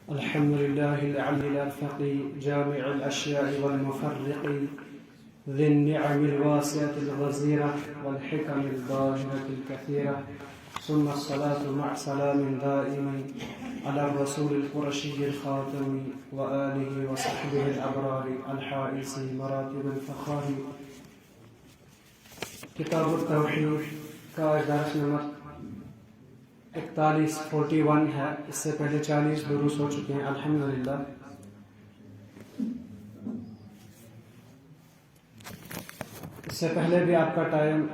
الحمد لله العلي الأرفق جامع الأشياء والمفرق ذي النعم الواسعة الغزيرة والحكم الظاهرة الكثيرة، ثم الصلاة مع سلام دائم على الرسول القرشي الخاتم وآله وصحبه الأبرار الحائز مراتب الفخار. کتاب التوحید کا درس نمبر 41 ہے. اس سے پہلے 40 دروس ہو چکے ہیں الحمدللہ. اس سے پہلے بھی آپ کا ٹائم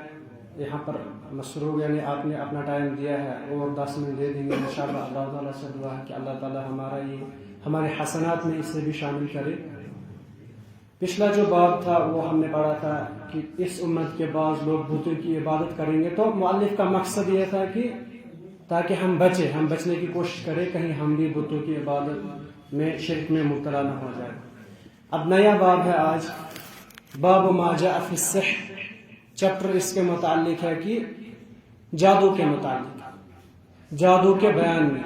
یہاں پر مصروف، یعنی آپ نے اپنا ٹائم دیا ہے اور 10 منٹ دے دیں گے انشاءاللہ. اللہ تعالیٰ سے دعا ہے کہ اللہ تعالیٰ ہمارے حسنات میں اسے بھی شامل کرے. پچھلا جو باب تھا وہ ہم نے پڑھا تھا کہ اس امت کے بعض لوگ بتوں کی عبادت کریں گے. تو مؤلف کا مقصد یہ تھا کہ تاکہ ہم بچنے کی کوشش کریں کہیں ہم بھی بتوں کی عبادت میں شرک میں مبتلا نہ ہو جائے. اب نیا باب ہے آج، باب ما جاء فی السحر. چیپٹر اس کے متعلق ہے کہ جادو کے متعلق، جادو کے بیان میں.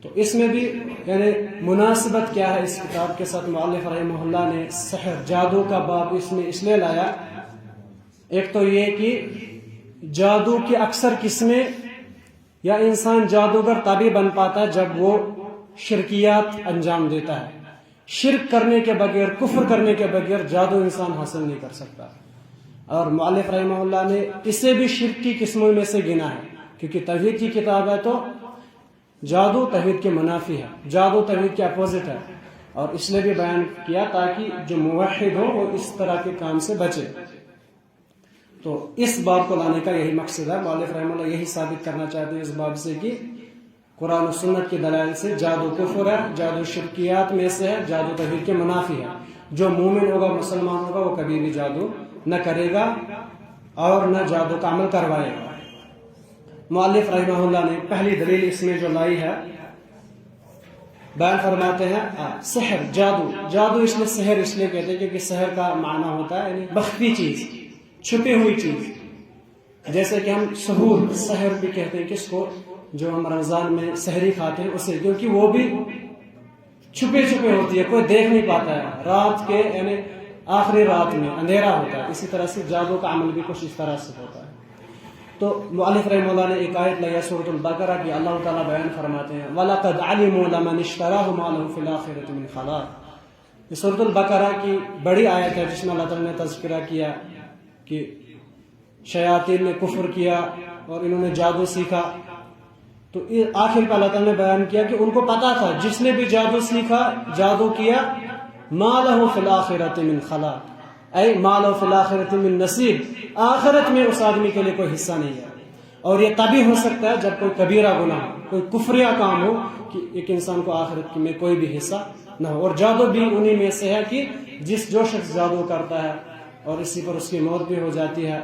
تو اس میں بھی یعنی مناسبت کیا ہے اس کتاب کے ساتھ. مؤلف رحمہ اللہ نے سحر، جادو کا باب اس میں اس لیے لایا. ایک تو یہ کہ جادو کی اکثر قسمیں یا انسان جادوگر تبھی بن پاتا ہے جب وہ شرکیات انجام دیتا ہے. شرک کرنے کے بغیر، کفر کرنے کے بغیر جادو انسان حاصل نہیں کر سکتا. اور مؤلف رحمہ اللہ نے اسے بھی شرک کی قسموں میں سے گنا ہے، کیونکہ توحید کی کتاب ہے تو جادو توحید کے منافی ہے، جادو توحید کے اپوزٹ ہے. اور اس لیے بھی بیان کیا تاکہ جو موحد ہو وہ اس طرح کے کام سے بچے. تو اس باب کو لانے کا یہی مقصد ہے. مؤلف رحمہ اللہ یہی ثابت کرنا چاہتے ہیں اس باب سے کہ قرآن و سنت کی دلائل سے جادو کفر ہے، جادو شرکیات میں سے ہے، جادو توحید کے منافی ہے. جو مومن ہوگا، مسلمان ہوگا، وہ کبھی بھی جادو نہ کرے گا اور نہ جادو کا عمل کروائے گا. مؤلف رحمہ اللہ نے پہلی دلیل اس میں جو لائی ہے، بیان فرماتے ہیں سحر، جادو اس لیے سحر اس لیے کہتے ہیں کیونکہ سحر کا معنی ہوتا ہے یعنی مخفی چیز، چھپی ہوئی چیز. جیسے کہ ہم سحر بھی کہتے ہیں کس کو، جو ہم رمضان میں سحری کھاتے ہیں اسے، کیونکہ وہ بھی چھپے ہوتی ہے، کوئی دیکھ نہیں پاتا ہے. رات کے یعنی آخری رات میں اندھیرا ہوتا ہے. اسی طرح سے جادو کا عمل بھی کچھ اس طرح سے ہوتا ہے. تو مؤلف رحمہ اللہ نے ایک آیت لیا سورۃ البقرہ کی. اللہ تعالیٰ بیان فرماتے ہیں وَلَقَدْ عَلِمُوا لَمَنِ اشْتَرَاهُ مَا لَهُ فِي الْآخِرَةِ مِنْ خَلَاقٍ. یہ سورۃ البقرہ کی بڑی آیت ہے جس میں اللہ تعالیٰ نے تذکرہ کیا کہ شیاطین نے کفر کیا اور انہوں نے جادو سیکھا. تو آخر کا اللہ تعالیٰ نے بیان کیا کہ ان کو پتا تھا جس نے بھی جادو سیکھا، جادو کیا، مَا لَهُ فِي الْآخِرَةِ مِنْ خَلَاقٍ اے مَا لَهُ فِي الْآخِرَةِ مِنْ نَصِیب. آخرت میں اس آدمی کے لیے کوئی حصہ نہیں ہے. اور یہ تبھی ہو سکتا ہے جب کوئی کبیرہ گناہ، کوئی کفریہ کام ہو کہ ایک انسان کو آخرت میں کوئی بھی حصہ نہ ہو. اور جادو بھی انہی میں سے ہے کہ جو شخص جادو کرتا ہے اور اسی پر اس کی موت بھی ہو جاتی ہے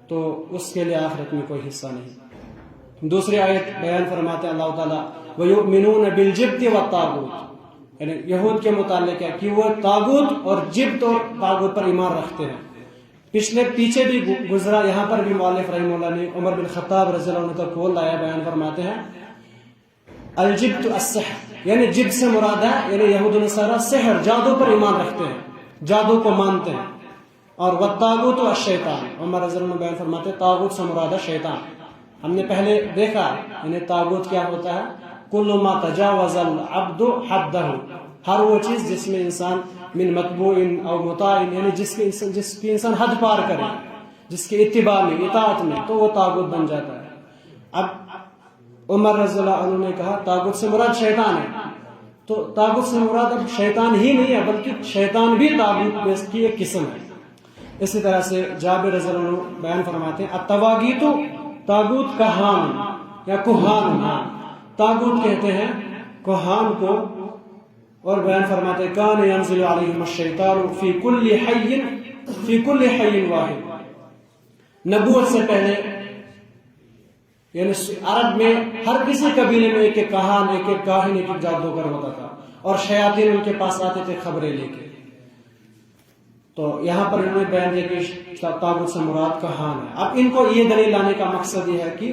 تو اس کے لیے آخرت میں کوئی حصہ نہیں. دوسری آیت بیان فرماتے ہیں اللہ تعالیٰ وَيُؤْمِنُونَ بِالْجِبْتِ وَالطَّاغُوتِ، یعنی یہود کے متعلق ہے کہ وہ طاغوت اور جبت اور طاغوت پر ایمان رکھتے ہیں. پیچھے بھی گزرا، یہاں پر بھی مؤلف رحمہ اللہ نے عمر بن خطاب رضی اللہ عنہ کا قول لایا. بیان فرماتے ہیں الجبت السحر، یعنی جبت سے مراد ہے یعنی یہود و نصارہ سحر، جادو پر ایمان رکھتے ہیں، جادو کو مانتے ہیں. اور والطاغوت والشیطان، عمر رضی اللہ عنہ بیان فرماتے ہیں طاغوت سے مراد ہے شیطان. ہم نے پہلے دیکھا یعنی طاغوت کیا ہوتا ہے، کل ما تجاوز العبد حدہ، ہر وہ چیز جس میں انسان من متبوع او مطاع، یعنی جس کی انسان حد پار کرے، جس کے اتباع میں، اطاعت میں، تو وہ طاغوت بن جاتا ہے. اب عمر رضی اللہ عنہ نے کہا طاغوت سے مراد شیطان ہے. تو طاغوت سے مراد اب شیطان ہی نہیں ہے بلکہ شیطان بھی طاغوت کی ایک قسم ہے. اسی طرح سے جابر رضی اللہ عنہ بیان فرماتے ہیں الطواغیت، طاغوت کہان یا کوہان، طاغوت کہتے ہیں کوہان کو. اور بیان فرماتے ہیں کان ینزل علیہم الشیطان فی کل حی واحد. نبوت سے پہلے یعنی عرب میں ہر کسی قبیلے میں ایک ایک کہان، ایک ایک کاہن، ایک ایک جادوگر ہوتا تھا اور شیاطین ان کے پاس آتے تھے خبریں لے کے. تو یہاں پر انہوں نے بیان دیا کہ طاغوت سے مراد کہان ہے. اب ان کو یہ دلیل لانے کا مقصد یہ ہے کہ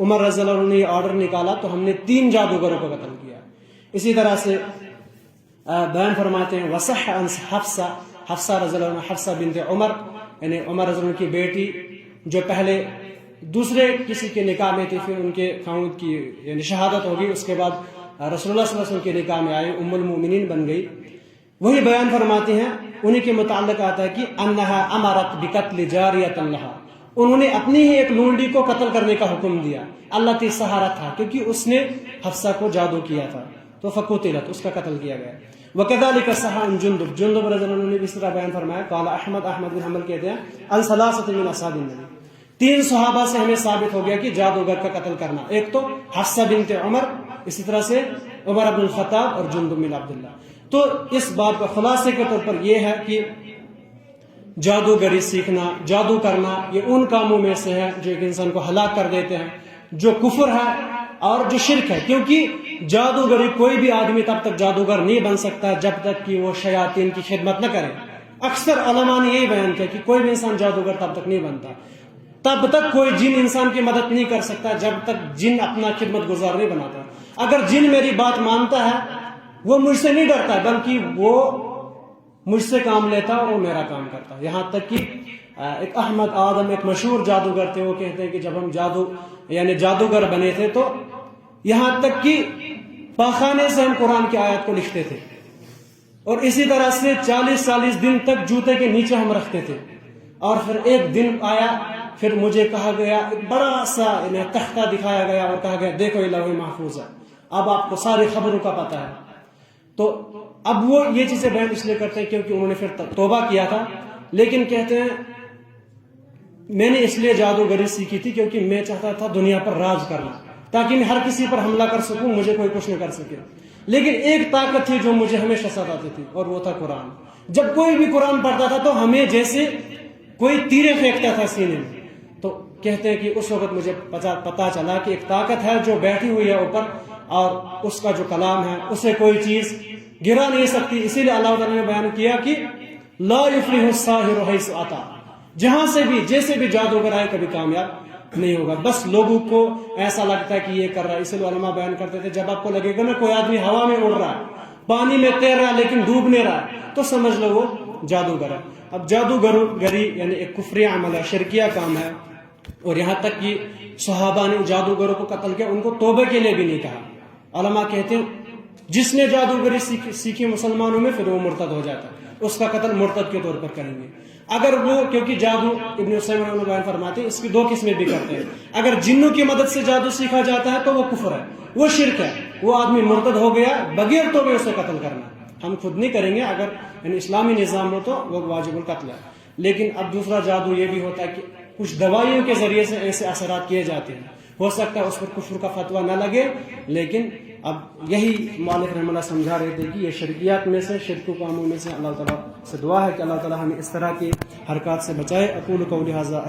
عمر رضی اللہ عنہ نے یہ آرڈر نکالا تو ہم نے 3 جادوگروں کو قتل کیا. اسی طرح سے بیان فرماتے ہیں وصح عن حفصہ رضی اللہ عنہ، حفصہ بنت عمر یعنی عمر رضی اللہ عنہ کی بیٹی جو پہلے دوسرے کسی کے نکاح میں تھی، پھر ان کے خاوند کی یعنی شہادت ہوگی، اس کے بعد رسول اللہ صلی اللہ علیہ وسلم کے نکاح میں آئی، ام المؤمنین بن گئی. وہی بیان فرماتی ہیں انہیں کے متعلق آتا ہے کہ انہا امرت بقتل جاریۃ لہا، انہوں نے اپنی ہی ایک لونڈی کو قتل کرنے کا حکم دیا، اللہ کی سہارا تھا کیونکہ اس نے حفصہ کو جادو کیا تھا، تو فقتلت، اس کا قتل کیا گیا. وکذالک صح عن جندب رضی اللہ عنہ نے اس طرح بیان فرمایا، قال احمد بن حنبل کہتے ہیں عن ثلاثۃ من اصحاب النبی، 3 صحابہ سے ہمیں ثابت ہو گیا کہ جادوگر کا قتل کرنا، ایک تو حفصہ بنت عمر، اسی طرح سے عمر بن الخطاب اور جندب بن عبداللہ. تو اس بات کا خلاصے کے طور پر یہ ہے کہ جادوگری سیکھنا، جادو کرنا، یہ ان کاموں میں سے ہے جو ایک انسان کو ہلاک کر دیتے ہیں، جو کفر ہے اور جو شرک ہے. کیونکہ جادوگری کوئی بھی آدمی تب تک جادوگر نہیں بن سکتا جب تک کہ وہ شیاطین کی خدمت نہ کرے. اکثر علماء نے یہی بیان کیا کہ کوئی بھی انسان جادوگر تب تک نہیں بنتا، تب تک کوئی جن انسان کی مدد نہیں کر سکتا جب تک جن اپنا خدمت گزار نہیں بناتا. اگر جن میری بات مانتا ہے وہ مجھ سے نہیں ڈرتا بلکہ وہ مجھ سے کام لیتا اور وہ میرا کام کرتا. یہاں تک کہ ایک احمد آدم ایک مشہور جادوگر تھے، وہ کہتے ہیں کہ جب ہم جادوگر بنے تھے تو یہاں تک کہ پاخانے سے ہم قرآن کی آیات کو لکھتے تھے، اور اسی طرح سے 40 دن تک جوتے کے نیچے ہم رکھتے تھے. اور پھر ایک دن آیا، پھر مجھے کہا گیا، ایک بڑا سا تختہ دکھایا گیا اور کہا گیا دیکھو یہ لوح محفوظ ہے، اب آپ کو ساری خبروں کا پتہ ہے. تو اب وہ یہ چیزیں بیان اس لیے کرتے ہیں کیونکہ انہوں نے پھر توبہ کیا تھا، لیکن کہتے ہیں میں نے اس لیے جادوگری سیکھی تھی کیونکہ میں چاہتا تھا دنیا پر راج کرنا، تاکہ میں ہر کسی پر حملہ کر سکوں، مجھے کوئی کچھ نہ کر سکے. لیکن ایک طاقت تھی جو مجھے ہمیشہ ستاتی تھی اور وہ تھا قرآن. جب کوئی بھی قرآن پڑھتا تھا تو ہمیں جیسے کوئی تیرے پھینکتا تھا سینے میں. تو کہتے ہیں کہ اس وقت مجھے پتا چلا کہ ایک طاقت ہے جو بیٹھی ہوئی ہے اوپر، اور اس کا جو کلام ہے اسے کوئی چیز گرا نہیں سکتی. اسی لیے اللہ تعالیٰ نے بیان کیا کہ لا یفلح الساحر حیث اتی، جہاں سے بھی جیسے بھی جادوگر آئے کبھی کامیاب نہیں ہوگا. بس لوگوں کو ایسا لگتا ہے کہ یہ کر رہا ہے. اسی لیے علماء بیان کرتے تھے جب آپ کو لگے گا نا کوئی آدمی ہوا میں اڑ رہا ہے، پانی میں تیر رہا ہے لیکن ڈوب نہیں رہا ہے، تو سمجھ لو وہ جادوگر ہے. اب جادوگری یعنی ایک کفری عمل ہے، شرکیہ کام ہے. اور یہاں تک کہ صحابہ نے جادوگروں کو قتل کیا، ان کو توبہ کے لیے بھی نہیں کہا. علماء کہتے ہیں جس نے جادوگری سیکھی مسلمانوں میں، پھر وہ مرتد ہو جاتا ہے، اس کا قتل مرتد کے طور پر کریں گے. اگر وہ کیونکہ جادو ابن عثیمین رحمہ اللہ بیان فرماتے ہیں اس کی 2 قسمیں بھی کرتے ہیں. اگر جنوں کی مدد سے جادو سیکھا جاتا ہے تو وہ کفر ہے، وہ شرک ہے، وہ آدمی مرتد ہو گیا، بغیر توبے اسے قتل کرنا ہم خود نہیں کریں گے. اگر یعنی اسلامی نظام ہو تو وہ واجب القتل ہے. لیکن اب دوسرا جادو یہ بھی ہوتا ہے کہ کچھ دوائیوں کے ذریعے سے ایسے اثرات کیے جاتے ہیں، ہو سکتا ہے اس پر کفر کا فتویٰ نہ لگے، لیکن اب یہی مالک رحمہ اللہ سمجھا رہے تھے کہ یہ شرکیات میں سے، شرک کاموں میں سے. اللہ تعالیٰ سے دعا ہے کہ اللہ تعالیٰ ہمیں اس طرح کی حرکات سے بچائے. اقول قولی ھذا.